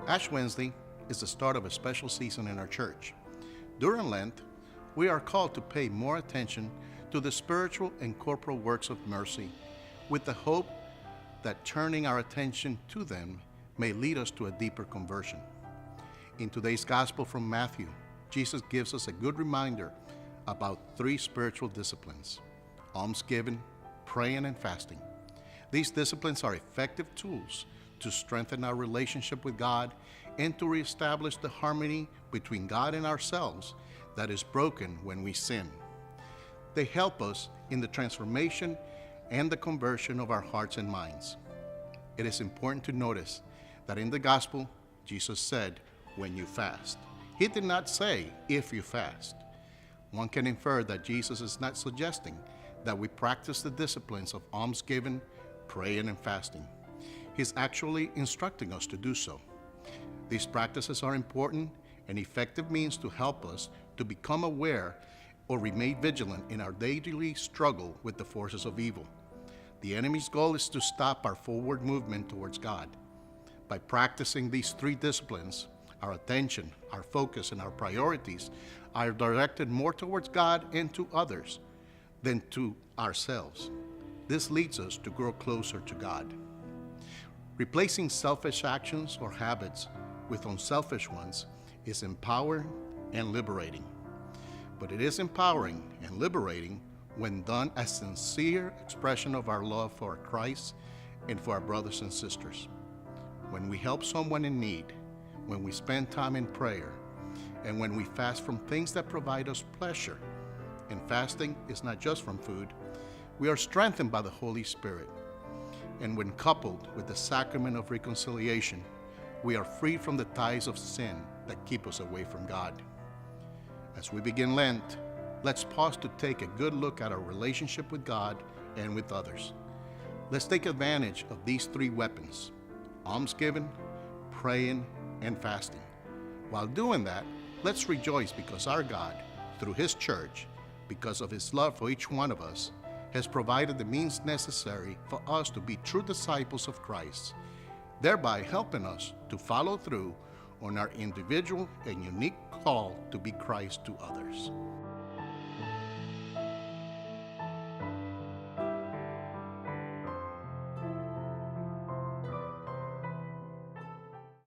Ash Wednesday is the start of a special season in our church. During Lent, we are called to pay more attention to the spiritual and corporal works of mercy, with the hope that turning our attention to them may lead us to a deeper conversion. In today's Gospel from Matthew, Jesus gives us a good reminder about three spiritual disciplines: almsgiving, praying, and fasting. These disciplines are effective tools to strengthen our relationship with God and to reestablish the harmony between God and ourselves that is broken when we sin. They help us in the transformation and the conversion of our hearts and minds. It is important to notice that in the Gospel, Jesus said, "when you fast." He did not say, "if you fast." One can infer that Jesus is not suggesting that we practice the disciplines of almsgiving, praying, and fasting. He's actually instructing us to do so. These practices are important and effective means to help us to become aware or remain vigilant in our daily struggle with the forces of evil. The enemy's goal is to stop our forward movement towards God. By practicing these three disciplines, our attention, our focus, and our priorities are directed more towards God and to others than to ourselves. This leads us to grow closer to God. Replacing selfish actions or habits with unselfish ones is empowering and liberating. But it is empowering and liberating when done as sincere expression of our love for Christ and for our brothers and sisters. When we help someone in need, when we spend time in prayer, and when we fast from things that provide us pleasure, and fasting is not just from food, we are strengthened by the Holy Spirit. And when coupled with the sacrament of reconciliation, we are freed from the ties of sin that keep us away from God. As we begin Lent, let's pause to take a good look at our relationship with God and with others. Let's take advantage of these three weapons: almsgiving, praying, and fasting. While doing that, let's rejoice because our God, through His church, because of His love for each one of us, has provided the means necessary for us to be true disciples of Christ, thereby helping us to follow through on our individual and unique call to be Christ to others.